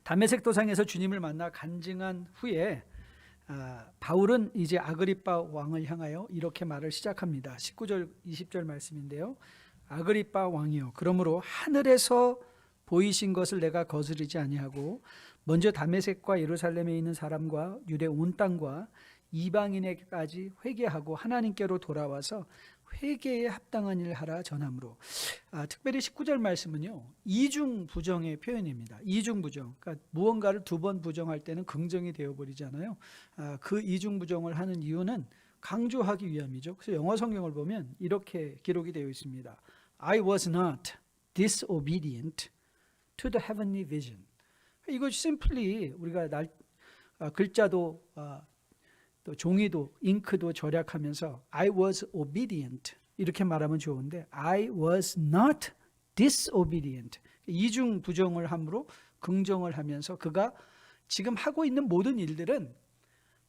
다메섹 도상에서 주님을 만나 간증한 후에 바울은 이제 아그리빠 왕을 향하여 이렇게 말을 시작합니다. 19절 20절 말씀인데요. 아그리빠 왕이여, 그러므로 하늘에서 보이신 것을 내가 거스르지 아니하고 먼저 다메섹과 예루살렘에 있는 사람과 유대 온 땅과 이방인에게까지 회개하고 하나님께로 돌아와서 회개에 합당한 일을 하라 전함으로. 특별히 19절 말씀은요, 이중 부정의 표현입니다. 이중 부정, 그러니까 무언가를 두 번 부정할 때는 긍정이 되어버리잖아요. 그 이중 부정을 하는 이유는 강조하기 위함이죠. 그래서 영어 성경을 보면 이렇게 기록이 되어 있습니다. I was not disobedient to the heavenly vision. 이거 simply 우리가 글자도 또 종이도 잉크도 절약하면서 I was obedient 이렇게 말하면 좋은데 I was not disobedient. 이중 부정을 함으로 긍정을 하면서 그가 지금 하고 있는 모든 일들은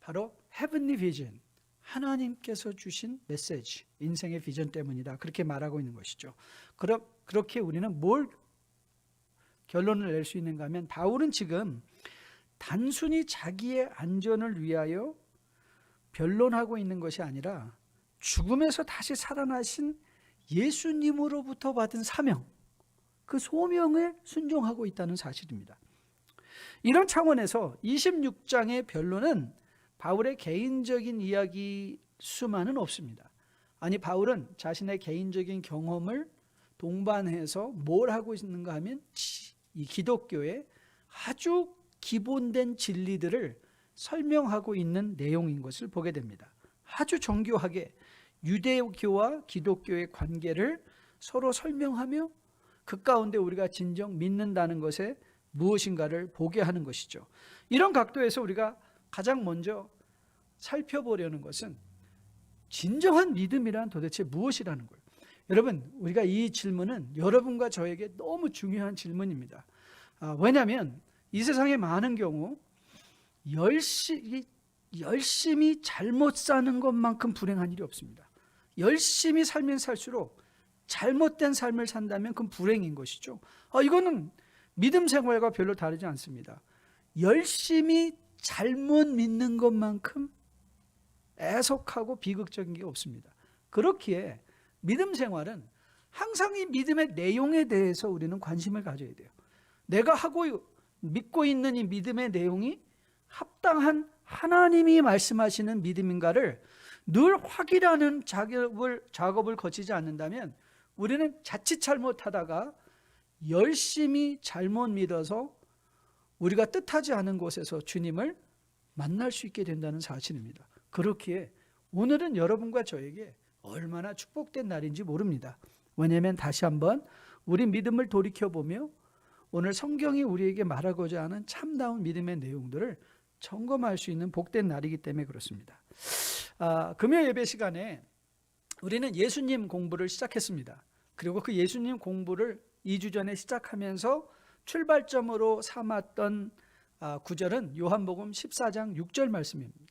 바로 heavenly vision, 하나님께서 주신 메시지, 인생의 비전 때문이다. 그렇게 말하고 있는 것이죠. 그렇게 우리는 뭘 결론을 낼 수 있는가 하면 바울은 지금 단순히 자기의 안전을 위하여 변론하고 있는 것이 아니라 죽음에서 다시 살아나신 예수님으로부터 받은 사명, 그 소명에 순종하고 있다는 사실입니다. 이런 차원에서 26장의 변론은 바울의 개인적인 이야기 수만은 없습니다. 아니, 바울은 자신의 개인적인 경험을 동반해서 뭘 하고 있는가 하면 이 기독교의 아주 기본된 진리들을 설명하고 있는 내용인 것을 보게 됩니다. 아주 정교하게 유대교와 기독교의 관계를 서로 설명하며 그 가운데 우리가 진정 믿는다는 것에 무엇인가를 보게 하는 것이죠. 이런 각도에서 우리가 가장 먼저 살펴보려는 것은 진정한 믿음이란 도대체 무엇이라는 거예요. 여러분, 우리가 이 질문은 여러분과 저에게 너무 중요한 질문입니다. 왜냐하면 이 세상의 많은 경우 열심히 잘못 사는 것만큼 불행한 일이 없습니다. 열심히 살면 살수록 잘못된 삶을 산다면 그건 불행인 것이죠. 이거는 믿음 생활과 별로 다르지 않습니다. 열심히 잘못 믿는 것만큼 애석하고 비극적인 게 없습니다. 그렇기에 믿음 생활은 항상 이 믿음의 내용에 대해서 우리는 관심을 가져야 돼요. 내가 믿고 있는 이 믿음의 내용이 합당한 하나님이 말씀하시는 믿음인가를 늘 확인하는 작업을 거치지 않는다면 우리는 자칫 잘못하다가 열심히 잘못 믿어서 우리가 뜻하지 않은 곳에서 주님을 만날 수 있게 된다는 사실입니다. 그렇기에 오늘은 여러분과 저에게 얼마나 축복된 날인지 모릅니다. 왜냐하면 다시 한번 우리 믿음을 돌이켜보며 오늘 성경이 우리에게 말하고자 하는 참다운 믿음의 내용들을 점검할 수 있는 복된 날이기 때문에 그렇습니다. 금요 예배 시간에 우리는 예수님 공부를 시작했습니다. 그리고 그 예수님 공부를 2주 전에 시작하면서 출발점으로 삼았던 구절은 요한복음 14장 6절 말씀입니다.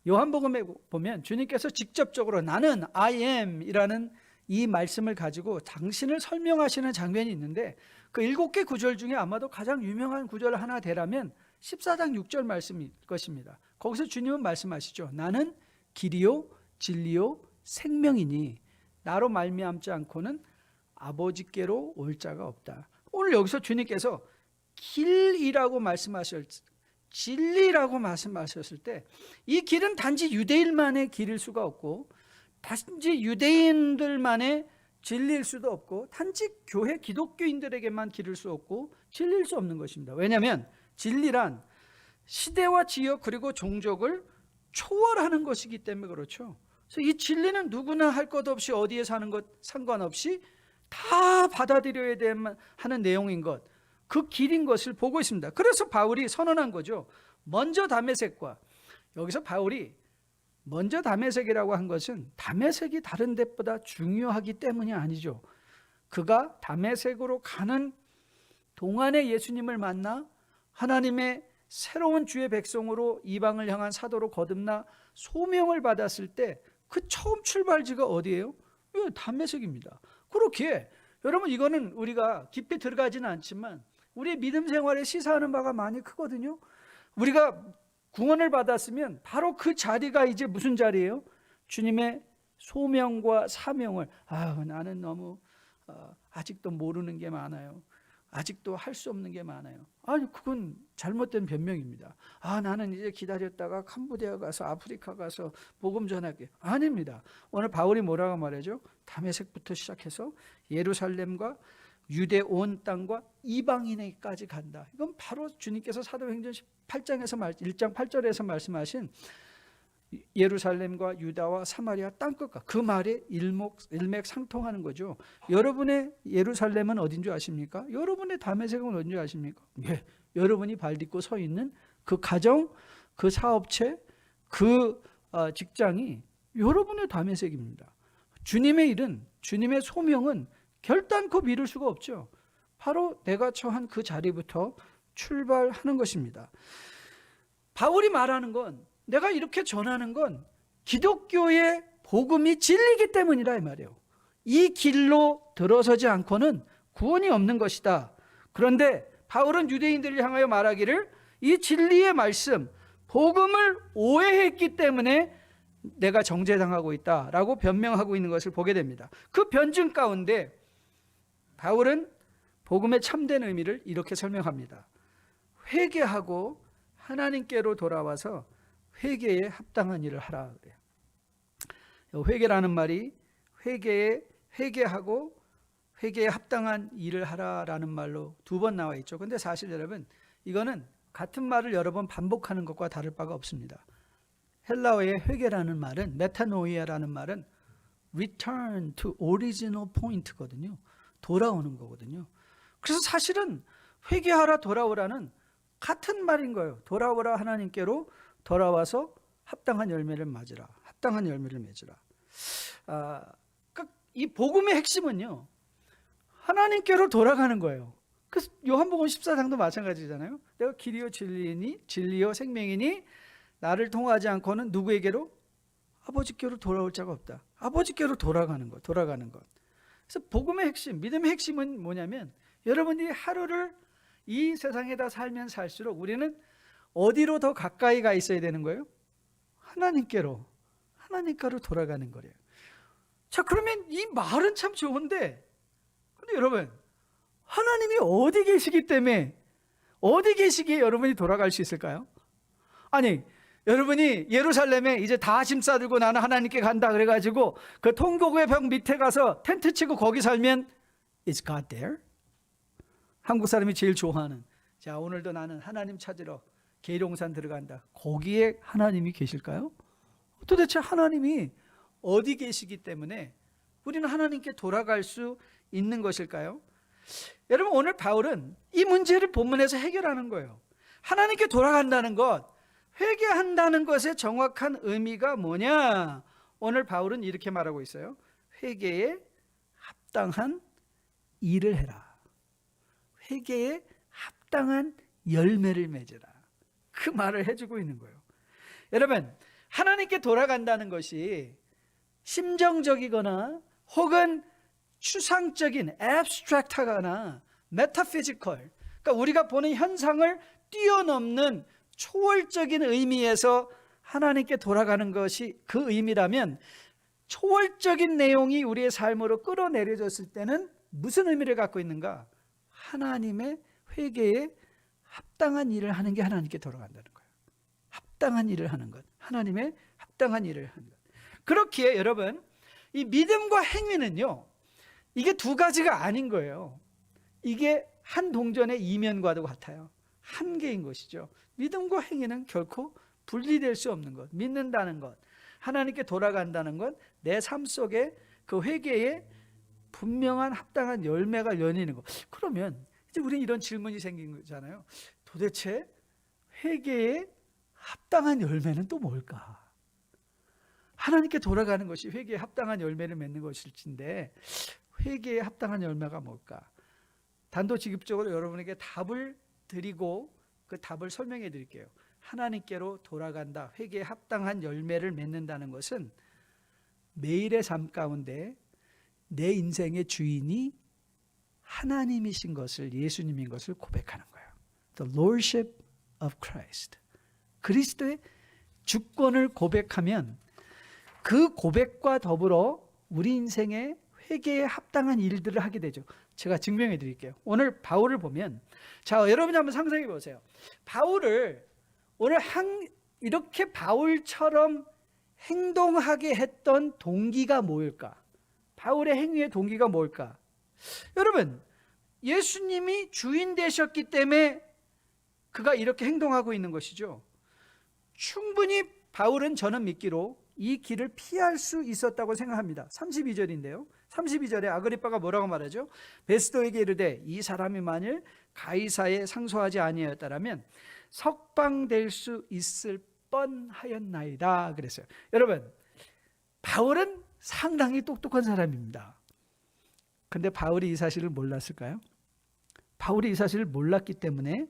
요한복음에 보면 주님께서 직접적으로 나는 I am 이라는 이 말씀을 가지고 당신을 설명하시는 장면이 있는데 그 7개 구절 중에 아마도 가장 유명한 구절 하나 되라면 14장 6절 말씀일 것입니다. 거기서 주님은 말씀하시죠. 나는 길이요 진리요 생명이니 나로 말미암지 않고는 아버지께로 올 자가 없다. 오늘 여기서 주님께서 길이라고 말씀하셨을 진리라고 말씀하셨을 때 이 길은 단지 유대인만의 길일 수가 없고 단지 유대인들만의 진리일 수도 없고 단지 교회 기독교인들에게만 길일 수 없고 진리일 수 없는 것입니다. 왜냐하면 진리란 시대와 지역 그리고 종족을 초월하는 것이기 때문에 그렇죠. 그래서 이 진리는 누구나 할 것 없이 어디에 사는 것 상관없이 다 받아들여야 하는 내용인 것, 그 길인 것을 보고 있습니다. 그래서 바울이 선언한 거죠. 먼저 다메섹과, 여기서 바울이 먼저 다메섹이라고 한 것은 다메섹이 다른 데보다 중요하기 때문이 아니죠. 그가 다메섹으로 가는 동안에 예수님을 만나 하나님의 새로운 주의 백성으로 이방을 향한 사도로 거듭나 소명을 받았을 때 그 처음 출발지가 어디예요? 다메섹입니다. 그렇기에 여러분 이거는 우리가 깊이 들어가지는 않지만 우리의 믿음 생활에 시사하는 바가 많이 크거든요. 우리가 구원을 받았으면 바로 그 자리가 이제 무슨 자리예요? 주님의 소명과 사명을, 나는 너무 아직도 모르는 게 많아요. 아직도 할 수 없는 게 많아요. 아니, 그건 잘못된 변명입니다. 나는 이제 기다렸다가 캄보디아 가서 아프리카 가서 복음 전할게. 아닙니다. 오늘 바울이 뭐라고 말하죠? 다메섹부터 시작해서 예루살렘과 유대 온 땅과 이방인에까지 간다. 이건 바로 주님께서 사도행전 18장에서 1장 8절에서 말씀하신 예루살렘과 유다와 사마리아 땅끝과 그 말에 일맥상통하는 거죠. 여러분의 예루살렘은 어딘 줄 아십니까? 여러분의 다메섹은 어딘 줄 아십니까? 예, 여러분이 발 딛고 서 있는 그 가정, 그 사업체, 그 직장이 여러분의 다메섹입니다. 주님의 일은, 주님의 소명은 결단코 미룰 수가 없죠. 바로 내가 처한 그 자리부터 출발하는 것입니다. 바울이 말하는 건, 내가 이렇게 전하는 건 기독교의 복음이 진리이기 때문이라 이 말이에요. 이 길로 들어서지 않고는 구원이 없는 것이다. 그런데 바울은 유대인들을 향하여 말하기를 이 진리의 말씀, 복음을 오해했기 때문에 내가 정죄당하고 있다라고 변명하고 있는 것을 보게 됩니다. 그 변증 가운데 바울은 복음의 참된 의미를 이렇게 설명합니다. 회개하고 하나님께로 돌아와서 회개에 합당한 일을 하라 그래요. 회개라는 말이 회개하고 회개에 합당한 일을 하라라는 말로 2번 나와 있죠. 근데 사실 여러분, 이거는 같은 말을 여러 번 반복하는 것과 다를 바가 없습니다. 헬라어의 회개라는 말은, 메타노이아라는 말은 return to original point거든요. 돌아오는 거거든요. 그래서 사실은 회개하라, 돌아오라는 같은 말인 거예요. 돌아오라, 하나님께로 돌아와서 합당한 열매를 맺으라. 합당한 열매를 맺으라. 이 복음의 핵심은요, 하나님께로 돌아가는 거예요. 그래서 요한복음 14장도 마찬가지잖아요. 내가 길이요 진리요 생명이니 나를 통하지 않고는 누구에게로? 아버지께로 돌아올 자가 없다. 아버지께로 돌아가는 것. 그래서 복음의 핵심, 믿음의 핵심은 뭐냐면, 여러분이 하루를 이 세상에다 살면 살수록 우리는 어디로 더 가까이 가 있어야 되는 거예요? 하나님께로 돌아가는 거래요. 자, 그러면 이 말은 참 좋은데, 근데 여러분, 하나님이 어디 계시기 때문에, 어디 계시기에 여러분이 돌아갈 수 있을까요? 아니, 여러분이 예루살렘에 이제 다 짐 싸들고 나는 하나님께 간다 그래가지고 그 통곡의 벽 밑에 가서 텐트 치고 거기 살면 Is God there? 한국 사람이 제일 좋아하는, 자, 오늘도 나는 하나님 찾으러 계룡산 들어간다. 거기에 하나님이 계실까요? 도대체 하나님이 어디 계시기 때문에 우리는 하나님께 돌아갈 수 있는 것일까요? 여러분, 오늘 바울은 이 문제를 본문에서 해결하는 거예요. 하나님께 돌아간다는 것, 회개한다는 것의 정확한 의미가 뭐냐? 오늘 바울은 이렇게 말하고 있어요. 회개에 합당한 일을 해라. 회개에 합당한 열매를 맺으라. 그 말을 해주고 있는 거예요. 여러분, 하나님께 돌아간다는 것이 심정적이거나 혹은 추상적인 abstract하거나 metaphysical, 그러니까 우리가 보는 현상을 뛰어넘는 초월적인 의미에서 하나님께 돌아가는 것이 그 의미라면, 초월적인 내용이 우리의 삶으로 끌어내려졌을 때는 무슨 의미를 갖고 있는가? 하나님의 회개에 합당한 일을 하는 게 하나님께 돌아간다는 거예요. 합당한 일을 하는 것, 하나님의 합당한 일을 하는 것. 그렇기에 여러분, 이 믿음과 행위는요, 이게 두 가지가 아닌 거예요. 이게 한 동전의 이면과도 같아요. 한 개인 것이죠. 믿음과 행위는 결코 분리될 수 없는 것. 믿는다는 것, 하나님께 돌아간다는 것, 내 삶 속에 그 회개에 분명한 합당한 열매가 열리는 것. 그러면 이제 우리 이런 질문이 생긴 거잖아요. 도대체 회개에 합당한 열매는 또 뭘까? 하나님께 돌아가는 것이 회개에 합당한 열매를 맺는 것일진데, 회개에 합당한 열매가 뭘까? 단도직입적으로 여러분에게 답을 드리고 그 답을 설명해 드릴게요. 하나님께로 돌아간다, 회개에 합당한 열매를 맺는다는 것은 매일의 삶 가운데 내 인생의 주인이 하나님이신 것을, 예수님인 것을 고백하는 거예요. The Lordship of Christ. 그리스도의 주권을 고백하면 그 고백과 더불어 우리 인생의 회개에 합당한 일들을 하게 되죠. 제가 증명해 드릴게요. 오늘 바울을 보면, 자, 여러분이 한번 상상해 보세요. 바울을 오늘 이렇게 바울처럼 행동하게 했던 동기가 뭘까? 바울의 행위의 동기가 뭘까? 여러분, 예수님이 주인 되셨기 때문에 그가 이렇게 행동하고 있는 것이죠. 충분히 바울은 저는 믿기로 이 길을 피할 수 있었다고 생각합니다. 32절인데요. 32절에 아그리빠가 뭐라고 말하죠? 베스도에게 이르되 이 사람이 만일 가이사에 상소하지 아니하였다라면 석방될 수 있을 뻔하였나이다 그랬어요. 여러분, 바울은 상당히 똑똑한 사람입니다. 근데 바울이 이 사실을 몰랐을까요? 바울이 이 사실을 몰랐기 때문에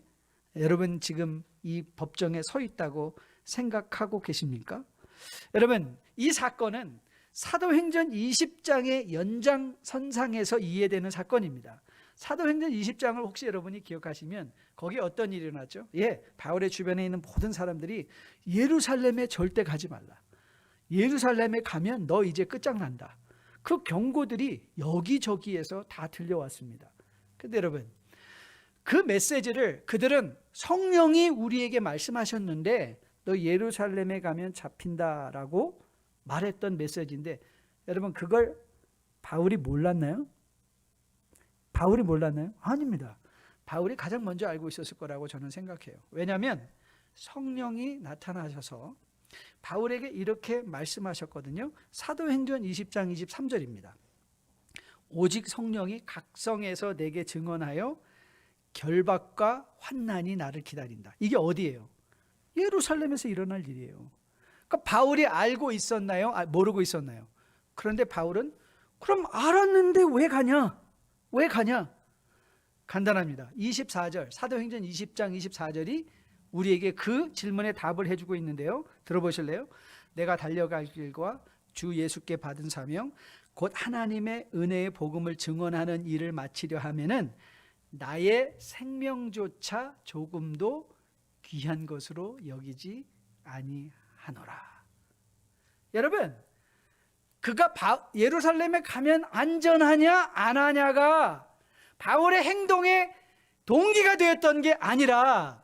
여러분 지금 이 법정에 서 있다고 생각하고 계십니까? 여러분, 이 사건은 사도행전 20장의 연장선상에서 이해되는 사건입니다. 사도행전 20장을 혹시 여러분이 기억하시면 거기에 어떤 일이 일어났죠? 바울의 주변에 있는 모든 사람들이 예루살렘에 절대 가지 말라. 예루살렘에 가면 너 이제 끝장난다. 그 경고들이 여기저기에서 다 들려왔습니다. 근데 여러분, 그 메시지를 그들은 성령이 우리에게 말씀하셨는데 너 예루살렘에 가면 잡힌다라고 말했던 메시지인데, 여러분 그걸 바울이 몰랐나요? 바울이 몰랐나요? 아닙니다. 바울이 가장 먼저 알고 있었을 거라고 저는 생각해요. 왜냐하면 성령이 나타나셔서 바울에게 이렇게 말씀하셨거든요. 사도행전 20장 23절입니다. 오직 성령이 각성에서 내게 증언하여 결박과 환난이 나를 기다린다. 이게 어디예요? 예루살렘에서 일어날 일이에요. 그러니까 바울이 알고 있었나요? 모르고 있었나요? 그런데 바울은 그럼 알았는데 왜 가냐? 왜 가냐? 간단합니다. 24절, 사도행전 20장 24절이 우리에게 그 질문에 답을 해주고 있는데요. 들어보실래요? 내가 달려갈 길과 주 예수께 받은 사명 곧 하나님의 은혜의 복음을 증언하는 일을 마치려 하면은 나의 생명조차 조금도 귀한 것으로 여기지 아니하노라. 여러분, 그가 예루살렘에 가면 안전하냐 안 하냐가 바울의 행동의 동기가 되었던 게 아니라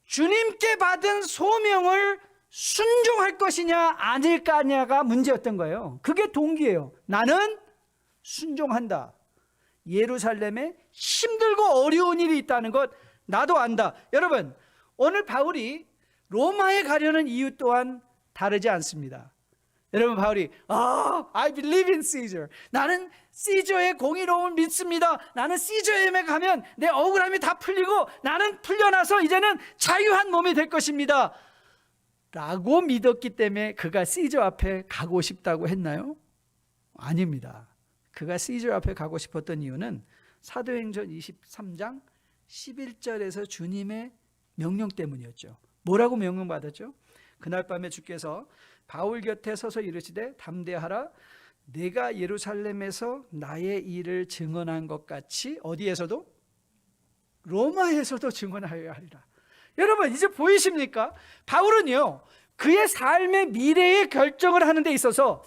주님께 받은 소명을 순종할 것이냐 아닐 거냐가 문제였던 거예요. 그게 동기예요. 나는 순종한다. 예루살렘에 힘들고 어려운 일이 있다는 것 나도 안다. 여러분, 오늘 바울이 로마에 가려는 이유 또한 다르지 않습니다. 여러분, 바울이 I believe in Caesar. 나는 시저의 공의로움을 믿습니다. 나는 시저에 가면 내 억울함이 다 풀리고 나는 풀려나서 이제는 자유한 몸이 될 것입니다 라고 믿었기 때문에 그가 시저 앞에 가고 싶다고 했나요? 아닙니다. 그가 시저 앞에 가고 싶었던 이유는 사도행전 23장 11절에서 주님의 명령 때문이었죠. 뭐라고 명령받았죠? 그날 밤에 주께서 바울 곁에 서서 이르시되 담대하라. 내가 예루살렘에서 나의 일을 증언한 것 같이 어디에서도? 로마에서도 증언하여야 하리라. 여러분, 이제 보이십니까? 바울은요, 그의 삶의 미래의 결정을 하는 데 있어서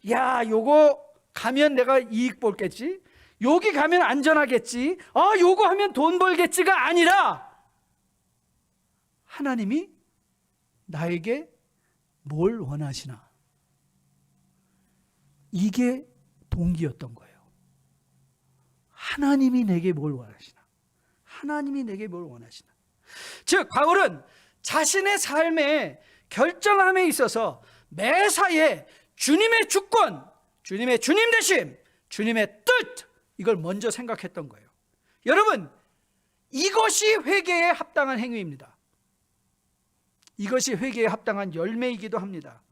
요거 가면 내가 이익 볼겠지, 여기 가면 안전하겠지, 요거 하면 돈 벌겠지가 아니라 하나님이 나에게 뭘 원하시나, 이게 동기였던 거예요. 하나님이 내게 뭘 원하시나, 하나님이 내게 뭘 원하시나. 즉 바울은 자신의 삶의 결정함에 있어서 매사에 주님의 주권, 주님의 주님 되심, 주님의 뜻, 이걸 먼저 생각했던 거예요. 여러분, 이것이 회개에 합당한 행위입니다. 이것이 회개에 합당한 열매이기도 합니다.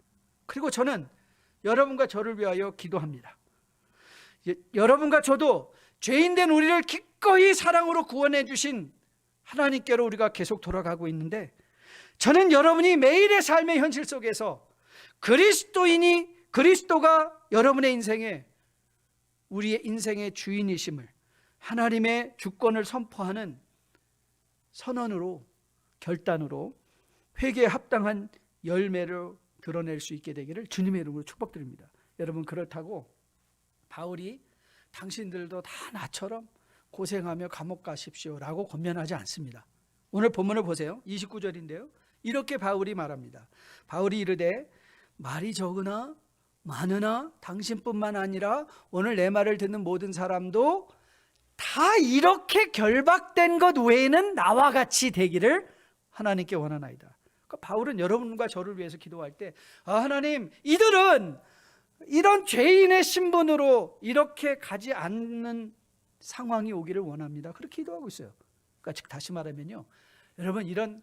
그리고 저는 여러분과 저를 위하여 기도합니다. 여러분과 저도 죄인된 우리를 기꺼이 사랑으로 구원해 주신 하나님께로 우리가 계속 돌아가고 있는데, 저는 여러분이 매일의 삶의 현실 속에서 그리스도가 여러분의 인생에, 우리의 인생의 주인이심을, 하나님의 주권을 선포하는 선언으로, 결단으로 회개에 합당한 열매를 드러낼 수 있게 되기를 주님의 이름으로 축복드립니다. 여러분, 그렇다고 바울이 당신들도 다 나처럼 고생하며 감옥 가십시오 라고 권면하지 않습니다. 오늘 본문을 보세요. 29절인데요. 이렇게 바울이 말합니다. 바울이 이르되 말이 적으나 많으나 당신뿐만 아니라 오늘 내 말을 듣는 모든 사람도 다 이렇게 결박된 것 외에는 나와 같이 되기를 하나님께 원하나이다. 그러니까 바울은 여러분과 저를 위해서 기도할 때, 하나님, 이들은 이런 죄인의 신분으로 이렇게 가지 않는 상황이 오기를 원합니다. 그렇게 기도하고 있어요. 그러니까 즉 다시 말하면요, 여러분, 이런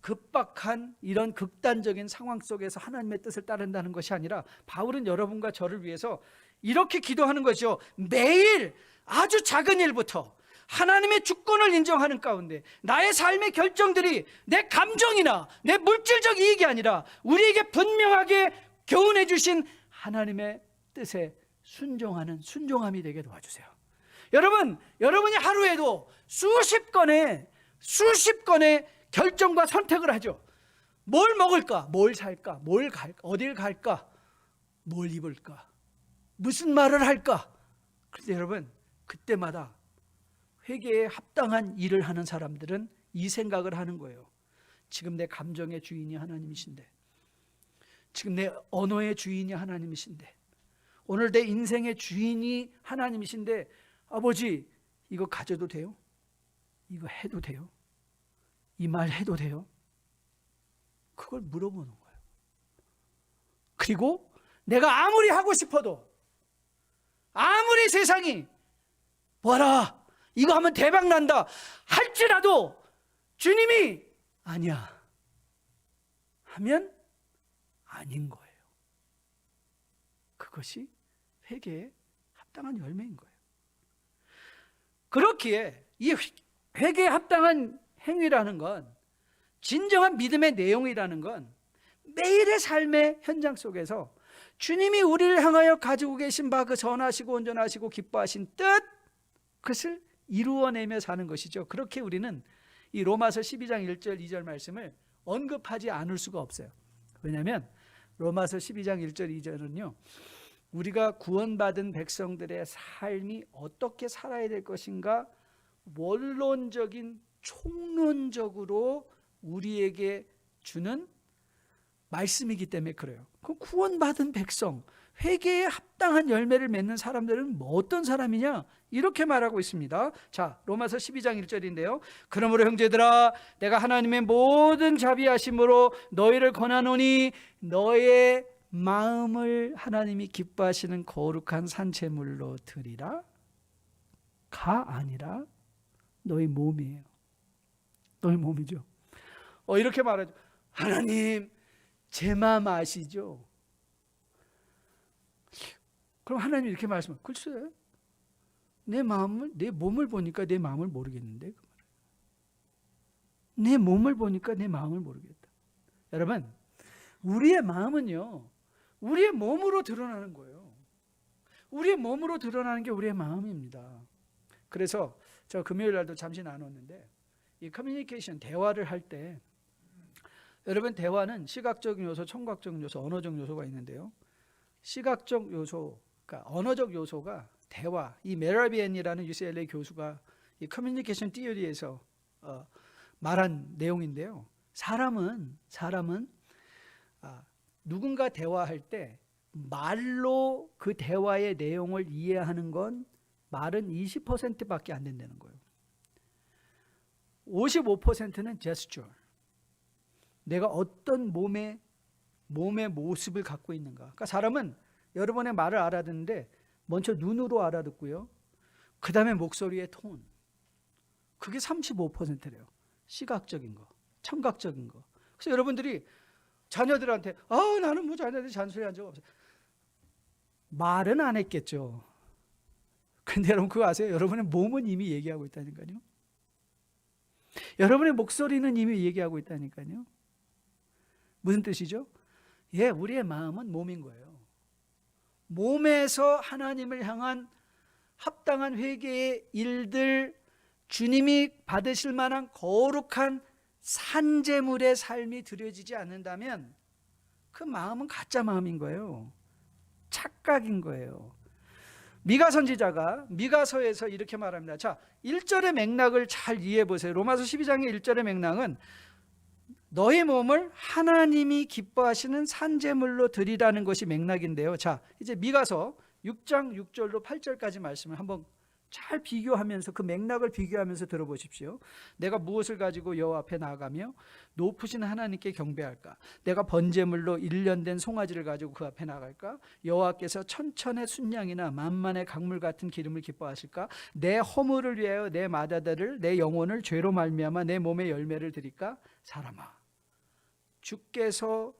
급박한 이런 극단적인 상황 속에서 하나님의 뜻을 따른다는 것이 아니라 바울은 여러분과 저를 위해서 이렇게 기도하는 것이죠. 매일 아주 작은 일부터 하나님의 주권을 인정하는 가운데 나의 삶의 결정들이 내 감정이나 내 물질적 이익이 아니라 우리에게 분명하게 교훈해 주신 하나님의 뜻에 순종하는 순종함이 되게 도와주세요. 여러분, 여러분이 하루에도 수십 건의 결정과 선택을 하죠. 뭘 먹을까? 뭘 살까? 뭘 갈까? 어딜 갈까? 뭘 입을까? 무슨 말을 할까? 그런데 여러분, 그때마다 회개에 합당한 일을 하는 사람들은 이 생각을 하는 거예요. 지금 내 감정의 주인이 하나님이신데, 지금 내 언어의 주인이 하나님이신데, 오늘 내 인생의 주인이 하나님이신데, 아버지, 이거 가져도 돼요? 이거 해도 돼요? 이 말 해도 돼요? 그걸 물어보는 거예요. 그리고 내가 아무리 하고 싶어도, 아무리 세상이 봐라, 이거 하면 대박 난다 할지라도 주님이 아니야 하면 아닌 거예요. 그것이 회개에 합당한 열매인 거예요. 그렇기에 이 회개에 합당한 행위라는 건, 진정한 믿음의 내용이라는 건 매일의 삶의 현장 속에서 주님이 우리를 향하여 가지고 계신 바 그 선하시고 온전하시고 기뻐하신 뜻, 그것을 이루어내며 사는 것이죠. 그렇게 우리는 이 로마서 12장 1절 2절 말씀을 언급하지 않을 수가 없어요. 왜냐하면 로마서 12장 1절 2절은요, 우리가 구원받은 백성들의 삶이 어떻게 살아야 될 것인가 원론적인 총론적으로 우리에게 주는 말씀이기 때문에 그래요. 그 구원받은 백성, 회개에 합당한 열매를 맺는 사람들은 뭐 어떤 사람이냐? 이렇게 말하고 있습니다. 자, 로마서 12장 1절인데요. 그러므로 형제들아, 내가 하나님의 모든 자비하심으로 너희를 권하노니 너의 마음을 하나님이 기뻐하시는 거룩한 산채물로 드리라. 가 아니라 너희 몸이에요. 너희 몸이죠. 이렇게 말하죠. 하나님, 제 마음 아시죠? 그럼 하나님이 이렇게 말씀해요. 글쎄, 내 몸을 보니까 내 마음을 모르겠는데, 내 몸을 보니까 내 마음을 모르겠다. 여러분, 우리의 마음은요, 우리의 몸으로 드러나는 거예요. 우리의 몸으로 드러나는 게 우리의 마음입니다. 그래서 저 금요일 날도 잠시 나눴는데, 이 커뮤니케이션, 대화를 할 때, 여러분, 대화는 시각적 요소, 청각적 요소, 언어적 요소가 있는데요. 시각적 요소, 그러니까 언어적 요소가 대화, 이 메라비엔이라는 UCLA 교수가 이 커뮤니케이션 티어리에서 말한 내용인데요. 사람은 누군가 대화할 때 말로 그 대화의 내용을 이해하는 건 말은 20%밖에 안 된다는 거예요. 55%는 제스처. 내가 어떤 몸의 모습을 갖고 있는가. 그러니까 사람은 여러분의 말을 알아듣는데 먼저 눈으로 알아듣고요. 그 다음에 목소리의 톤. 그게 35%래요. 시각적인 거, 청각적인 거. 그래서 여러분들이 자녀들한테 나는 뭐 자녀들이 잔소리한 적 없어요. 말은 안 했겠죠. 근데 여러분 그거 아세요? 여러분의 몸은 이미 얘기하고 있다니까요. 여러분의 목소리는 이미 얘기하고 있다니까요. 무슨 뜻이죠? 우리의 마음은 몸인 거예요. 몸에서 하나님을 향한 합당한 회개의 일들, 주님이 받으실 만한 거룩한 산제물의 삶이 드려지지 않는다면 그 마음은 가짜 마음인 거예요. 착각인 거예요. 미가 선지자가 미가서에서 이렇게 말합니다. 자, 1절의 맥락을 잘 이해해 보세요. 로마서 12장의 1절의 맥락은 너의 몸을 하나님이 기뻐하시는 산제물로 드리라는 것이 맥락인데요. 자, 이제 미가서 6장 6절로 8절까지 말씀을 한번 잘 비교하면서 그 맥락을 비교하면서 들어보십시오. 내가 무엇을 가지고 여호와 앞에 나아가며 높으신 하나님께 경배할까? 내가 번제물로 1년 된 송아지를 가지고 그 앞에 나갈까? 여호와께서 천천의 순양이나 만만의 강물 같은 기름을 기뻐하실까? 내 허물을 위하여 내 마다들을 내 영혼을 죄로 말미암아 내 몸의 열매를 드릴까? 사람아, 주께서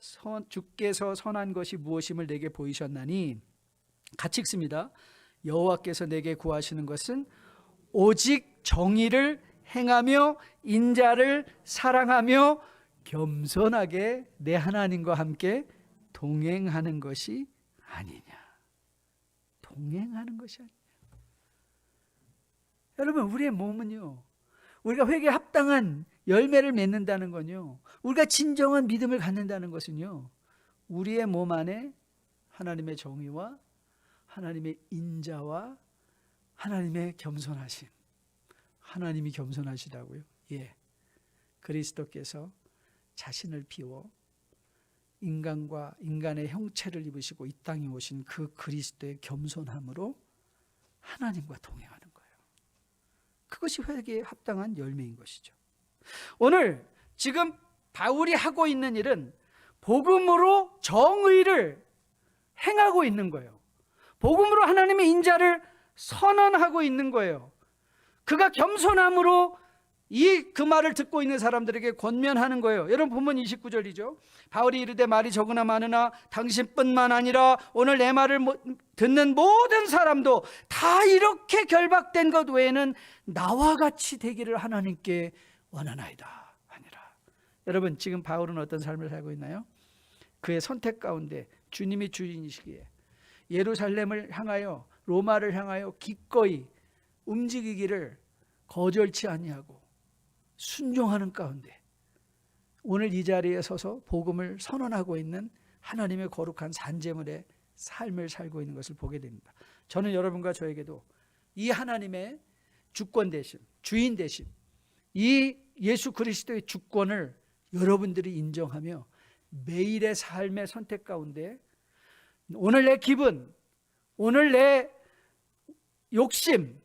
선한 것이 무엇임을 내게 보이셨나니, 같이 읽습니다. 여호와께서 내게 구하시는 것은 오직 정의를 행하며 인자를 사랑하며 겸손하게 내 하나님과 함께 동행하는 것이 아니냐. 동행하는 것이 아니냐. 여러분, 우리의 몸은요, 우리가 회개에 합당한 열매를 맺는다는 건요, 우리가 진정한 믿음을 갖는다는 것은요, 우리의 몸 안에 하나님의 정의와 하나님의 인자와 하나님의 겸손하심, 하나님이 겸손하시다고요? 예, 그리스도께서 자신을 비워 인간과 인간의 형체를 입으시고 이 땅에 오신 그 그리스도의 겸손함으로 하나님과 동행하는 거예요. 그것이 회개에 합당한 열매인 것이죠. 오늘 지금 바울이 하고 있는 일은 복음으로 정의를 행하고 있는 거예요. 복음으로 하나님의 인자를 선언하고 있는 거예요. 그가 겸손함으로 그 말을 듣고 있는 사람들에게 권면하는 거예요. 여러분, 본문 29절이죠. 바울이 이르되 말이 적으나 많으나 당신뿐만 아니라 오늘 내 말을 듣는 모든 사람도 다 이렇게 결박된 것 외에는 나와 같이 되기를 하나님께 원하나이다 하니라. 여러분, 지금 바울은 어떤 삶을 살고 있나요? 그의 선택 가운데 주님이 주인이시기에 예루살렘을 향하여, 로마를 향하여 기꺼이 움직이기를 거절치 아니하고 순종하는 가운데 오늘 이 자리에 서서 복음을 선언하고 있는 하나님의 거룩한 산제물의 삶을 살고 있는 것을 보게 됩니다. 저는 여러분과 저에게도 이 하나님의 주권 되심, 주인 되심, 이 예수 그리스도의 주권을 여러분들이 인정하며 매일의 삶의 선택 가운데 오늘 내 기분, 오늘 내 욕심,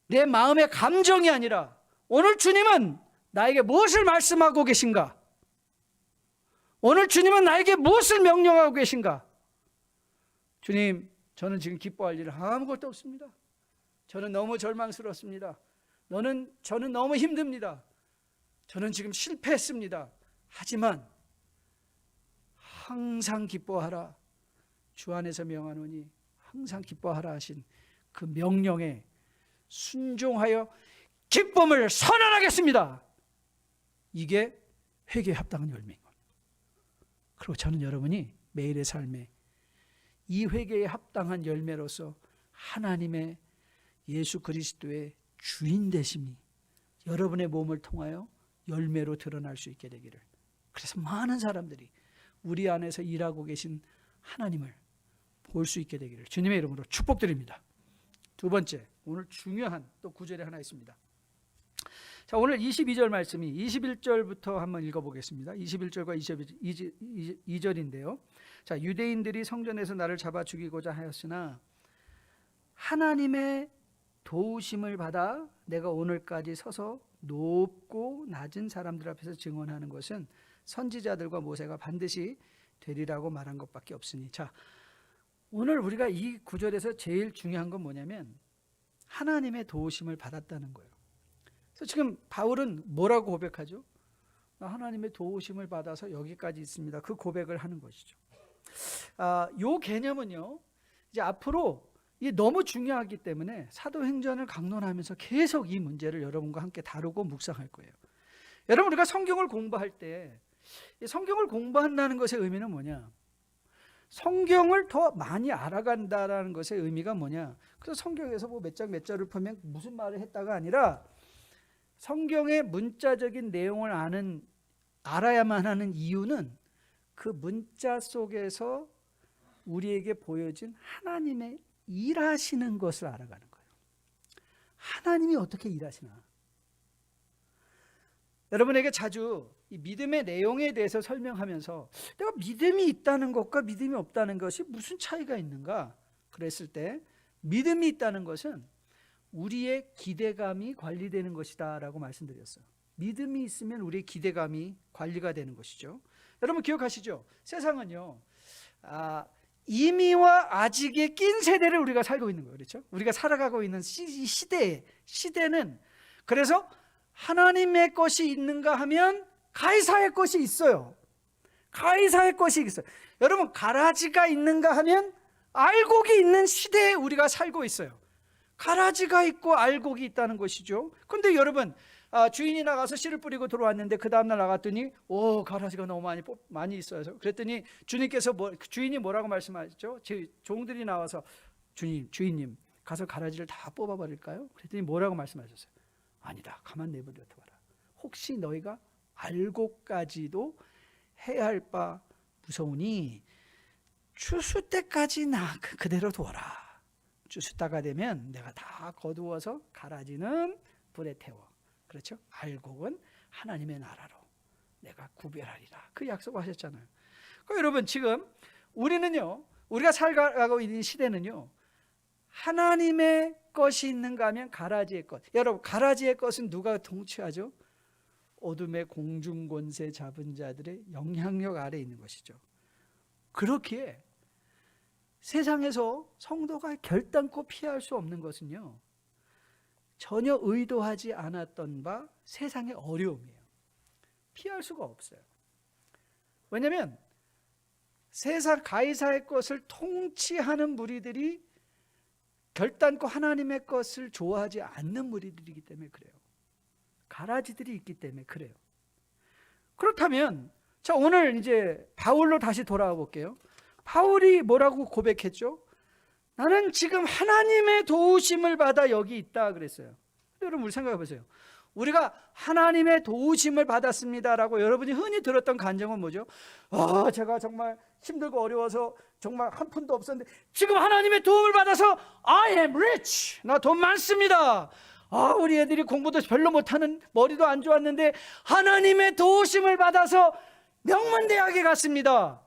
내 마음의 감정이 아니라 오늘 주님은 나에게 무엇을 말씀하고 계신가? 오늘 주님은 나에게 무엇을 명령하고 계신가? 주님, 저는 지금 기뻐할 일 아무것도 없습니다. 저는 너무 절망스럽습니다. 저는 너무 힘듭니다. 저는 지금 실패했습니다. 하지만 항상 기뻐하라. 주 안에서 명하노니 항상 기뻐하라 하신 그 명령에 순종하여 기쁨을 선언하겠습니다. 이게 회개에 합당한 열매인 겁니다. 그리고 저는 여러분이 매일의 삶에 이 회개에 합당한 열매로서 하나님의 예수 그리스도의 주인 되심이 여러분의 몸을 통하여 열매로 드러날 수 있게 되기를, 그래서 많은 사람들이 우리 안에서 일하고 계신 하나님을 볼 수 있게 되기를 주님의 이름으로 축복드립니다. 두 번째, 오늘 중요한 또 구절이 하나 있습니다. 자, 오늘 22절 말씀이 21절부터 한번 읽어보겠습니다. 21절과 22절인데요. 자, 유대인들이 성전에서 나를 잡아 죽이고자 하였으나 하나님의 도우심을 받아 내가 오늘까지 서서 높고 낮은 사람들 앞에서 증언하는 것은 선지자들과 모세가 반드시 되리라고 말한 것밖에 없으니. 자, 오늘 우리가 이 구절에서 제일 중요한 건 뭐냐면 하나님의 도우심을 받았다는 거예요. 그래서 지금 바울은 뭐라고 고백하죠? 하나님의 도우심을 받아서 여기까지 있습니다. 그 고백을 하는 것이죠. 이 개념은요, 이제 앞으로 이게 너무 중요하기 때문에 사도행전을 강론하면서 계속 이 문제를 여러분과 함께 다루고 묵상할 거예요. 여러분, 우리가 성경을 공부할 때 성경을 공부한다는 것의 의미는 뭐냐? 성경을 더 많이 알아간다라는 것의 의미가 뭐냐? 그래서 성경에서 뭐 몇 장 몇 절을 보면 무슨 말을 했다가 아니라 성경의 문자적인 내용을 알아야만 하는 이유는 그 문자 속에서 우리에게 보여진 하나님의 일하시는 것을 알아가는 거예요. 하나님이 어떻게 일하시나? 여러분에게 자주 이 믿음의 내용에 대해서 설명하면서 내가 믿음이 있다는 것과 믿음이 없다는 것이 무슨 차이가 있는가? 그랬을 때 믿음이 있다는 것은 우리의 기대감이 관리되는 것이다 라고 말씀드렸어요. 믿음이 있으면 우리의 기대감이 관리가 되는 것이죠. 여러분 기억하시죠? 세상은요 이미와 아직에 낀 세대를 우리가 살고 있는 거예요. 그렇죠? 우리가 살아가고 있는 시대는 그래서 하나님의 것이 있는가 하면 가이사의 것이 있어요. 가이사의 것이 있어요. 여러분 가라지가 있는가 하면 알곡이 있는 시대에 우리가 살고 있어요. 가라지가 있고 알곡이 있다는 것이죠. 그런데 여러분 주인이 나가서 씨를 뿌리고 들어왔는데 그 다음날 나갔더니 가라지가 너무 많이 있어요. 그랬더니 주인이 뭐라고 말씀하셨죠? 종들이 나와서 주인님 가서 가라지를 다 뽑아버릴까요? 그랬더니 뭐라고 말씀하셨어요? 아니다, 가만 내버려 둬라. 혹시 너희가 알곡까지도 해야 할 바 무서우니 추수 때까지 나 그대로 두어라. 추수 때가 되면 내가 다 거두어서 가라지는 불에 태워. 그렇죠? 알곡은 하나님의 나라로 내가 구별하리라. 그 약속하셨잖아요. 그러니까 여러분 지금 우리가 살아가고 있는 시대는요, 하나님의 것이 있는가 하면 가라지의 것. 여러분 가라지의 것은 누가 통치하죠? 어둠의 공중권세 잡은 자들의 영향력 아래에 있는 것이죠. 그렇기에 세상에서 성도가 결단코 피할 수 없는 것은요, 전혀 의도하지 않았던 바 세상의 어려움이에요. 피할 수가 없어요. 왜냐하면 세상 가이사의 것을 통치하는 무리들이 결단코 하나님의 것을 좋아하지 않는 무리들이기 때문에 그래요. 가라지들이 있기 때문에 그래요. 그렇다면 자, 오늘 이제 바울로 다시 돌아와 볼게요. 바울이 뭐라고 고백했죠? 나는 지금 하나님의 도우심을 받아 여기 있다 그랬어요. 여러분 우리 생각해 보세요. 우리가 하나님의 도우심을 받았습니다라고 여러분이 흔히 들었던 간증은 뭐죠? 제가 정말 힘들고 어려워서 정말 한 푼도 없었는데 지금 하나님의 도움을 받아서 I am rich. 나 돈 많습니다. 우리 애들이 공부도 별로 못하는, 머리도 안 좋았는데 하나님의 도우심을 받아서 명문대학에 갔습니다.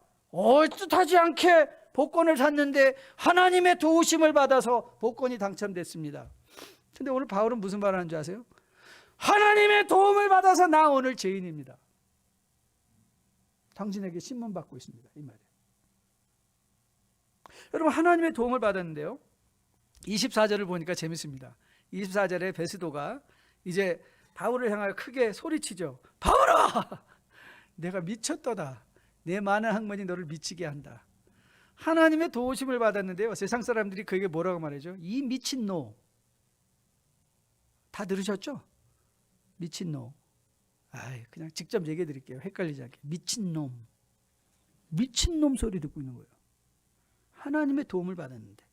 뜻하지 않게 복권을 샀는데 하나님의 도우심을 받아서 복권이 당첨됐습니다. 근데 오늘 바울은 무슨 말을 하는 줄 아세요? 하나님의 도움을 받아서 나 오늘 죄인입니다. 당신에게 신문 받고 있습니다. 이 말이에요. 여러분 하나님의 도움을 받았는데요, 24절을 보니까 재밌습니다. 24절에 베스도가 이제 바울을 향하여 크게 소리치죠. 바울아, 내가 미쳤도다. 내 많은 학문이 너를 미치게 한다. 하나님의 도우심을 받았는데요, 세상 사람들이 그에게 뭐라고 말하죠? 이 미친놈. 다 들으셨죠? 미친놈. 그냥 직접 얘기해 드릴게요. 헷갈리지 않게. 미친놈. 미친놈 소리 듣고 있는 거예요. 하나님의 도움을 받았는데.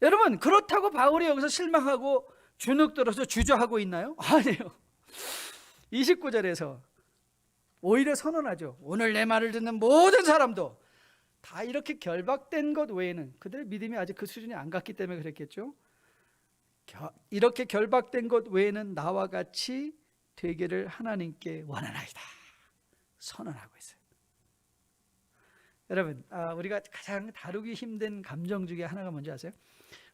여러분 그렇다고 바울이 여기서 실망하고 주눅 들어서 주저하고 있나요? 아니에요. 29절에서 오히려 선언하죠. 오늘 내 말을 듣는 모든 사람도 다 이렇게 결박된 것 외에는, 그들의 믿음이 아직 그 수준이 안 갔기 때문에 그랬겠죠. 이렇게 결박된 것 외에는 나와 같이 되기를 하나님께 원하나이다 선언하고 있어요. 여러분 우리가 가장 다루기 힘든 감정 중에 하나가 뭔지 아세요?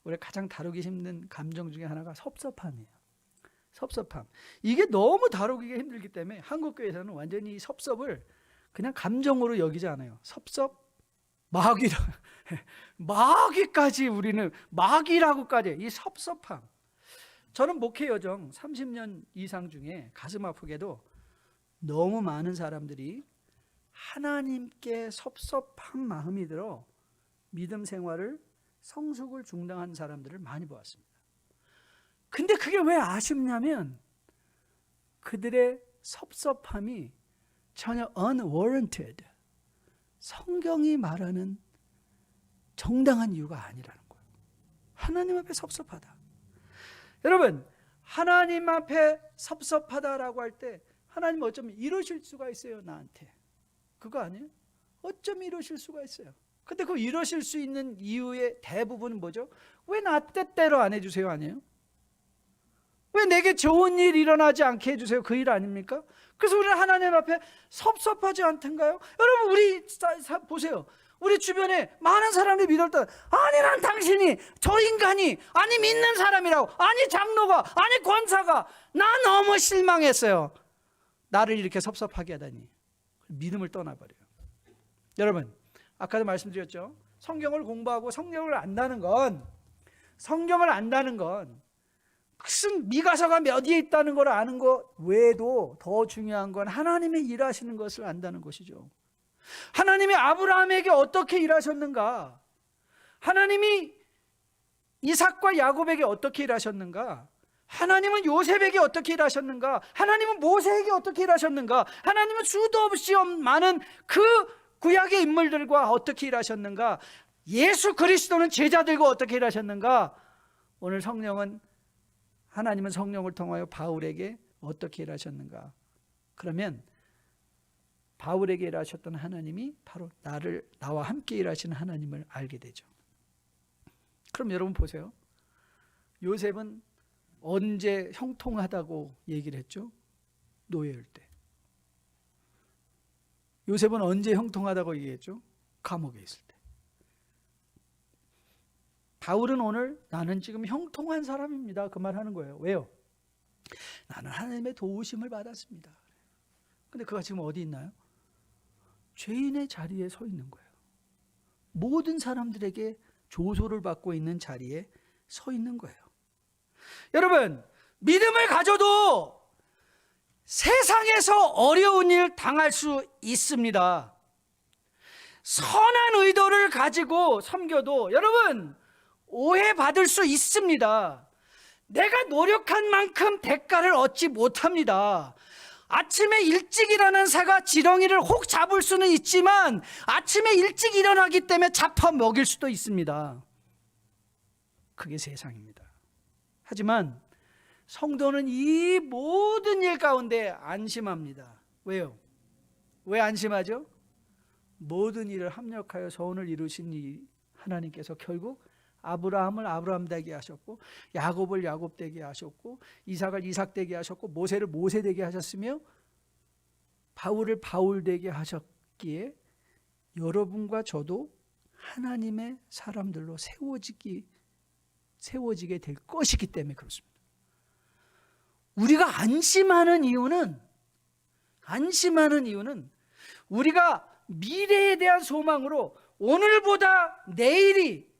우리가 가장 다루기 힘든 감정 중에 하나가 섭섭함이에요. 섭섭함. 이게 너무 다루기가 힘들기 때문에 한국교회에서는 완전히 이 섭섭을 그냥 감정으로 여기지 않아요. 섭섭, 마귀까지 우리는 마귀라고까지 이 섭섭함. 저는 목회 여정 30년 이상 중에 가슴 아프게도 너무 많은 사람들이 하나님께 섭섭한 마음이 들어 믿음 생활을 성숙을 중단한 사람들을 많이 보았습니다. 근데 그게 왜 아쉽냐면 그들의 섭섭함이 전혀 unwarranted, 성경이 말하는 정당한 이유가 아니라는 거예요. 하나님 앞에 섭섭하다. 여러분, 하나님 앞에 섭섭하다라고 할 때 하나님 어쩌면 이러실 수가 있어요, 나한테. 그거 아니에요? 어쩜 이러실 수가 있어요. 근데 그 이러실 수 있는 이유의 대부분은 뭐죠? 왜 나 뜻대로 안 해주세요 아니에요? 왜 내게 좋은 일 일어나지 않게 해주세요? 그 일 아닙니까? 그래서 우리는 하나님 앞에 섭섭하지 않던가요? 여러분, 우리 보세요. 우리 주변에 많은 사람들이 믿을 때, 아니 난 당신이, 저 인간이, 아니 믿는 사람이라고, 아니 장로가, 아니 권사가, 나 너무 실망했어요. 나를 이렇게 섭섭하게 하다니. 믿음을 떠나버려요. 여러분, 아까도 말씀드렸죠. 성경을 공부하고 성경을 안다는 건 무슨 미가서가 몇 위에 있다는 걸 아는 것 외에도 더 중요한 건 하나님의 일하시는 것을 안다는 것이죠. 하나님이 아브라함에게 어떻게 일하셨는가? 하나님이 이삭과 야곱에게 어떻게 일하셨는가? 하나님은 요셉에게 어떻게 일하셨는가? 하나님은 모세에게 어떻게 일하셨는가? 하나님은 수도 없이 많은 그 구약의 인물들과 어떻게 일하셨는가? 예수 그리스도는 제자들과 어떻게 일하셨는가? 오늘 하나님은 성령을 통하여 바울에게 어떻게 일하셨는가? 그러면 바울에게 일하셨던 하나님이 바로 나와 함께 일하시는 하나님을 알게 되죠. 그럼 여러분 보세요. 요셉은 언제 형통하다고 얘기를 했죠? 노예일 때. 요셉은 언제 형통하다고 얘기했죠? 감옥에 있을 때. 바울은 오늘 나는 지금 형통한 사람입니다. 그 말 하는 거예요. 왜요? 나는 하나님의 도우심을 받았습니다. 근데 그가 지금 어디 있나요? 죄인의 자리에 서 있는 거예요. 모든 사람들에게 조소를 받고 있는 자리에 서 있는 거예요. 여러분, 믿음을 가져도 세상에서 어려운 일 당할 수 있습니다. 선한 의도를 가지고 섬겨도 여러분 오해받을 수 있습니다. 내가 노력한 만큼 대가를 얻지 못합니다. 아침에 일찍 일어나는 새가 지렁이를 혹 잡을 수는 있지만 아침에 일찍 일어나기 때문에 잡아먹일 수도 있습니다. 그게 세상입니다. 하지만 성도는 이 모든 일 가운데 안심합니다. 왜요? 왜 안심하죠? 모든 일을 합력하여 선을 이루신 이 하나님께서 결국 아브라함을 아브라함 되게 하셨고 야곱을 야곱 되게 하셨고 이삭을 이삭 되게 하셨고 모세를 모세 되게 하셨으며 바울을 바울 되게 하셨기에 여러분과 저도 하나님의 사람들로 세워지게 될 것이기 때문에 그렇습니다. 우리가 안심하는 이유는 우리가 미래에 대한 소망으로 오늘보다 내일이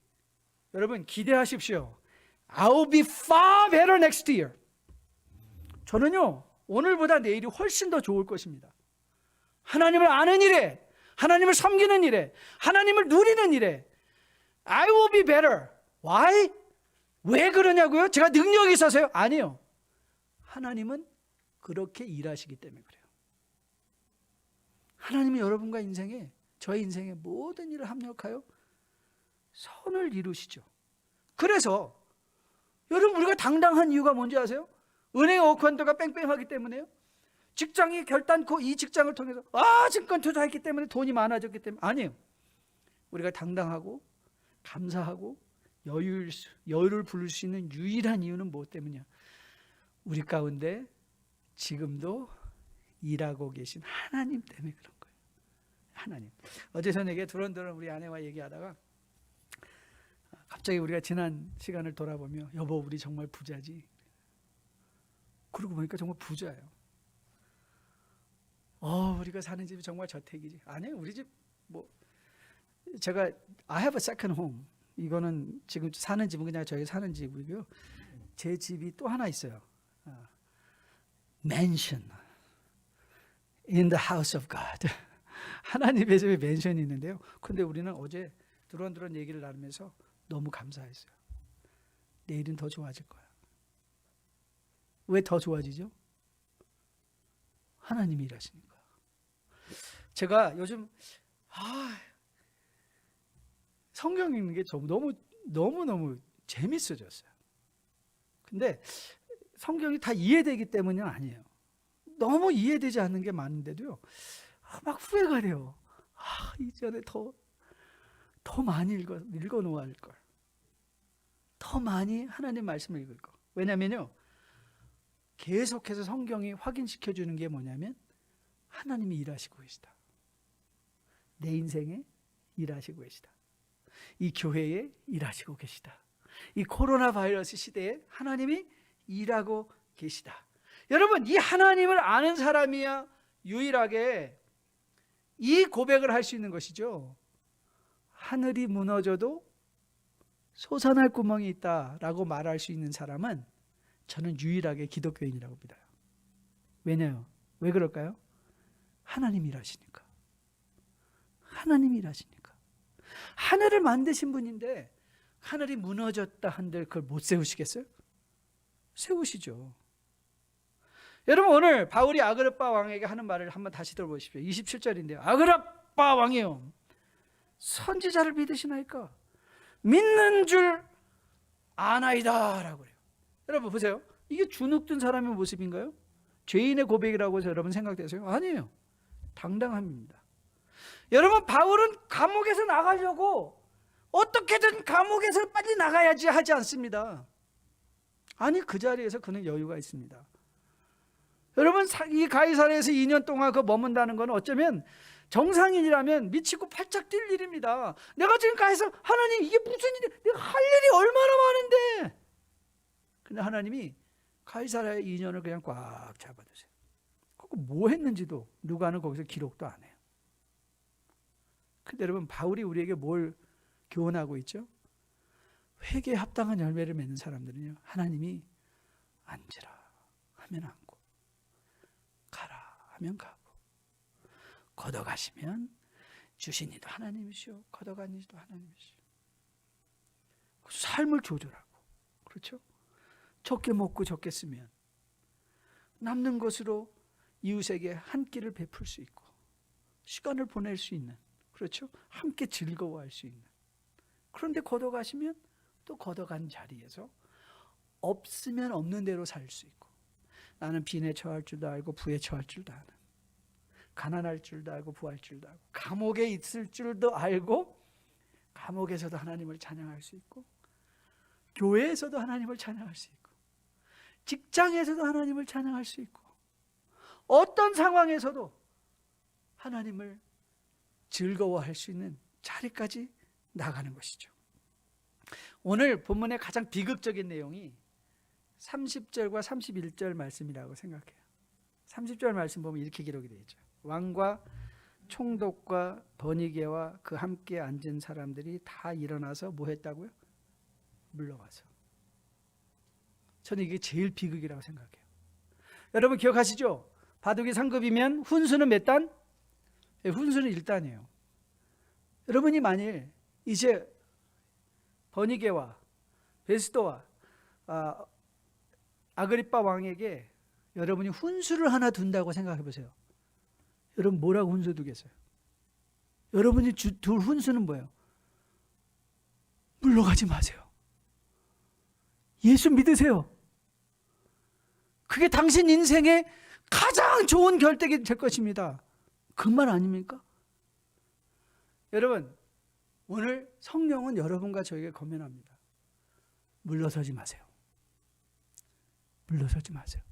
여러분 기대하십시오. I'll be far better next year. 저는요 오늘보다 내일이 훨씬 더 좋을 것입니다. 하나님을 아는 일에, 하나님을 섬기는 일에, 하나님을 누리는 일에 I will be better. Why? 왜 그러냐고요? 제가 능력이 있어서요? 아니요. 하나님은 그렇게 일하시기 때문에 그래요. 하나님이 여러분과 인생에, 저의 인생에 모든 일을 합력하여 선을 이루시죠. 그래서 여러분 우리가 당당한 이유가 뭔지 아세요? 은행 어카운트가 뺑뺑하기 때문에요. 직장이 결단코 이 직장을 통해서 증권 투자했기 때문에 돈이 많아졌기 때문에 아니에요. 우리가 당당하고 감사하고 여유를 부를 수 있는 유일한 이유는 무엇 때문이냐? 우리 가운데 지금도 일하고 계신 하나님 때문에 그런 거예요. 하나님. 어제 저녁에 두런두런 우리 아내와 얘기하다가 갑자기 우리가 지난 시간을 돌아보며 여보 우리 정말 부자지. 그러고 보니까 정말 부자예요. 우리가 사는 집이 정말 저택이지. 아니에요. 우리 집 제가 I have a second home. 이거는 지금 사는 집은 그냥 저희 사는 집이고요. 제 집이 또 하나 있어요. Mansion in the house of God. 하나님의 집에 맨션이 있는데요. 근데 우리는 어제 두런두런 얘기를 나누면서 너무 감사했어요. 내일은 더 좋아질 거야. 왜 더 좋아지죠? 하나님이 일하시니까. 제가 요즘 성경 읽는 게 너무 재밌어졌어요. 근데 성경이 다 이해되기 때문은 아니에요. 너무 이해되지 않는 게 많은데도요, 막 후회가 돼요. 이전에 더 많이 읽어 놓아야 할 걸. 더 많이 하나님 말씀을 읽을 거. 왜냐면요, 계속해서 성경이 확인시켜 주는 게 뭐냐면 하나님이 일하시고 계시다. 내 인생에 일하시고 계시다. 이 교회에 일하시고 계시다. 이 코로나 바이러스 시대에 하나님이 일하고 계시다. 여러분, 이 하나님을 아는 사람이야 유일하게 이 고백을 할 수 있는 것이죠. 하늘이 무너져도 솟아날 구멍이 있다라고 말할 수 있는 사람은 저는 유일하게 기독교인이라고 믿어요. 왜냐요? 왜 그럴까요? 하나님이 일하시니까. 하나님이 일하시니까. 하늘을 만드신 분인데 하늘이 무너졌다 한들 그걸 못 세우시겠어요? 세우시죠. 여러분, 오늘 바울이 아그리빠 왕에게 하는 말을 한번 다시 들어보십시오. 27절인데요. 아그리빠 왕이요, 선지자를 믿으시나이까? 믿는 줄 아나이다 라고 그래요. 여러분 보세요. 이게 주눅든 사람의 모습인가요? 죄인의 고백이라고 해서 여러분 생각되세요? 아니에요. 당당함입니다. 여러분, 바울은 감옥에서 나가려고 어떻게든 감옥에서 빨리 나가야지 하지 않습니다. 아니, 그 자리에서 그는 여유가 있습니다. 여러분, 이 가이사랴에서 2년 동안 그 머문다는 건 어쩌면 정상인이라면 미치고 팔짝 뛸 일입니다. 내가 지금 가서 하나님 이게 무슨 일이야? 내가 할 일이 얼마나 많은데. 근데 하나님이 가이사랴의 2년을 그냥 꽉 잡아두세요. 그거 뭐 했는지도 누가는 거기서 기록도 안 해요. 근데 여러분, 바울이 우리에게 뭘 교훈하고 있죠? 회개에 합당한 열매를 맺는 사람들은요, 하나님이 앉으라 하면 앉고 가라 하면 가고 걷어가시면 주신 이도 하나님이시오, 걷어간 이도 하나님이시오. 삶을 조절하고, 그렇죠? 적게 먹고 적게 쓰면 남는 것으로 이웃에게 한 끼를 베풀 수 있고 시간을 보낼 수 있는, 그렇죠? 함께 즐거워할 수 있는. 그런데 걷어가시면 또 걷어간 자리에서 없으면 없는 대로 살 수 있고, 나는 빈에 처할 줄도 알고 부에 처할 줄도 아는, 가난할 줄도 알고 부할 줄도 알고, 감옥에 있을 줄도 알고 감옥에서도 하나님을 찬양할 수 있고, 교회에서도 하나님을 찬양할 수 있고, 직장에서도 하나님을 찬양할 수 있고, 어떤 상황에서도 하나님을 즐거워할 수 있는 자리까지 나가는 것이죠. 오늘 본문의 가장 비극적인 내용이 30절과 31절 말씀이라고 생각해요. 30절 말씀 보면 이렇게 기록이 되어 있죠. 왕과 총독과 버니게와 그 함께 앉은 사람들이 다 일어나서 뭐 했다고요? 물러가서. 저는 이게 제일 비극이라고 생각해요. 여러분 기억하시죠? 바둑이 상급이면 훈수는 몇 단? 훈수는 1단이에요. 여러분이 만일 이제 버니게와 베스도와 아그리빠 왕에게 여러분이 훈수를 하나 둔다고 생각해 보세요. 여러분 뭐라고 훈수 두겠어요? 여러분이 둘 훈수는 뭐예요? 물러가지 마세요. 예수 믿으세요. 그게 당신 인생의 가장 좋은 결정이 될 것입니다. 그 말 아닙니까? 여러분, 오늘 성령은 여러분과 저에게 권면합니다. 물러서지 마세요. 물러서지 마세요.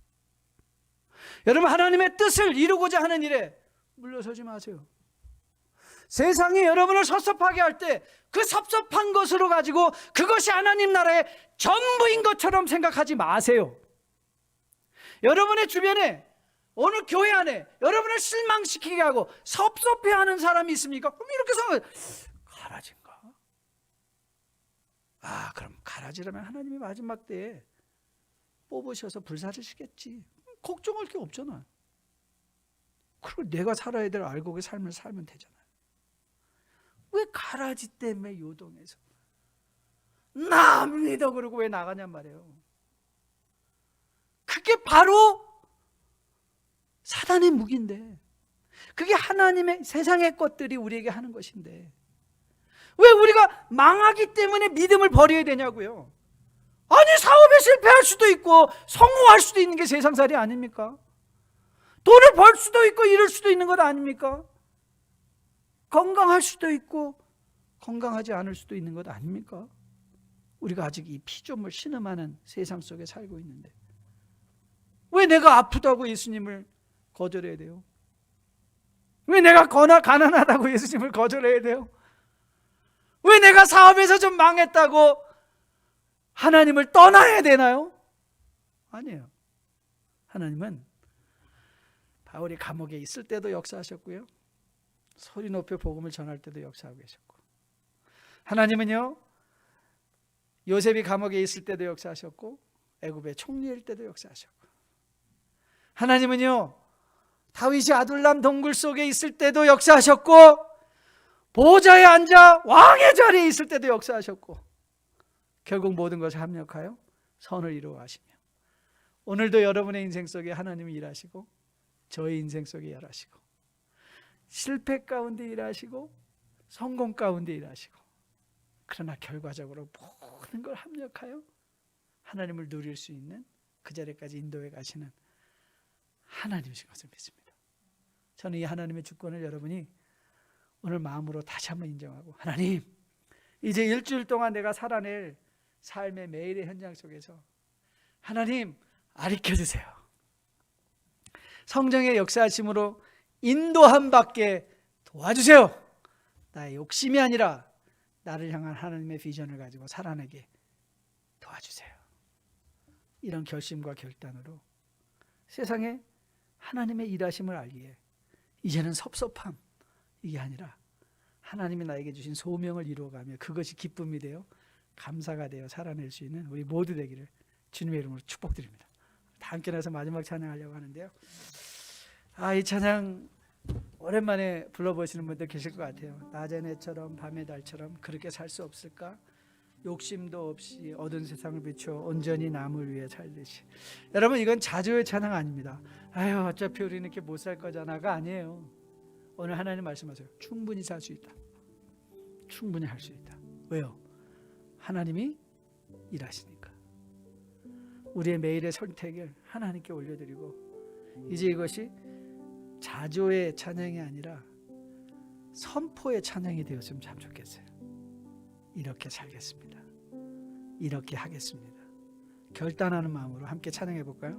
여러분, 하나님의 뜻을 이루고자 하는 일에 물러서지 마세요. 세상이 여러분을 섭섭하게 할 때 그 섭섭한 것으로 가지고 그것이 하나님 나라의 전부인 것처럼 생각하지 마세요. 여러분의 주변에, 어느 교회 안에 여러분을 실망시키게 하고 섭섭해하는 사람이 있습니까? 그럼 이렇게 생각해요. 가라지인가? 그럼 가라지라면 하나님이 마지막 때에 뽑으셔서 불사르시겠지. 걱정할 게 없잖아. 그리고 내가 살아야 될 알곡의 삶을 살면 되잖아요. 왜 가라지 때문에 요동해서 나 믿어 그러고 왜 나가냔 말이에요. 그게 바로 사단의 무기인데, 그게 하나님의 세상의 것들이 우리에게 하는 것인데 왜 우리가 망하기 때문에 믿음을 버려야 되냐고요. 아니 사업에 실패할 수도 있고 성공할 수도 있는 게 세상살이 아닙니까? 돈을 벌 수도 있고 잃을 수도 있는 것 아닙니까? 건강할 수도 있고 건강하지 않을 수도 있는 것 아닙니까? 우리가 아직 이 피조물 신음하는 세상 속에 살고 있는데 왜 내가 아프다고 예수님을 거절해야 돼요? 왜 내가 가난하다고 예수님을 거절해야 돼요? 왜 내가 사업에서 좀 망했다고 하나님을 떠나야 되나요? 아니에요. 하나님은 바울이 감옥에 있을 때도 역사하셨고요, 소리 높여 복음을 전할 때도 역사하고 계셨고, 하나님은요 요셉이 감옥에 있을 때도 역사하셨고 애굽의 총리일 때도 역사하셨고, 하나님은요 다윗이 아둘람 동굴 속에 있을 때도 역사하셨고 보좌에 앉아 왕의 자리에 있을 때도 역사하셨고, 결국 모든 것을 합력하여 선을 이루어 가시며 오늘도 여러분의 인생 속에 하나님이 일하시고 저의 인생 속에 일하시고 실패 가운데 일하시고 성공 가운데 일하시고, 그러나 결과적으로 모든 걸 합력하여 하나님을 누릴 수 있는 그 자리까지 인도해 가시는 하나님이신 것을 믿습니다. 저는 이 하나님의 주권을 여러분이 오늘 마음으로 다시 한번 인정하고, 하나님 이제 일주일 동안 내가 살아낼 삶의 매일의 현장 속에서 하나님 가르쳐 주세요. 성령의 역사하심으로 인도함 받게 도와주세요. 나의 욕심이 아니라 나를 향한 하나님의 비전을 가지고 살아내게 도와주세요. 이런 결심과 결단으로 세상에 하나님의 일하심을 알기에 이제는 섭섭함 이게 아니라 하나님이 나에게 주신 소명을 이루어가며 그것이 기쁨이 되어 감사가 되어 살아낼 수 있는 우리 모두 되기를 주님의 이름으로 축복드립니다. 다 함께 나서 마지막 찬양하려고 하는데요, 이 찬양 오랜만에 불러보시는 분들 계실 것 같아요. 낮의 해처럼 밤의 달처럼 그렇게 살 수 없을까? 욕심도 없이 어두운 세상을 비추어 온전히 남을 위해 살듯이. 여러분 이건 자조의 찬양 아닙니다. 아유 어차피 우리는 이렇게 못 살 거잖아가 아니에요. 오늘 하나님 말씀하세요. 충분히 살 수 있다. 충분히 할 수 있다. 왜요? 하나님이 일하시니까. 우리의 매일의 선택을 하나님께 올려드리고 이제 이것이 자조의 찬양이 아니라 선포의 찬양이 되었으면 참 좋겠어요. 이렇게 살겠습니다. 이렇게 하겠습니다. 결단하는 마음으로 함께 찬양해 볼까요?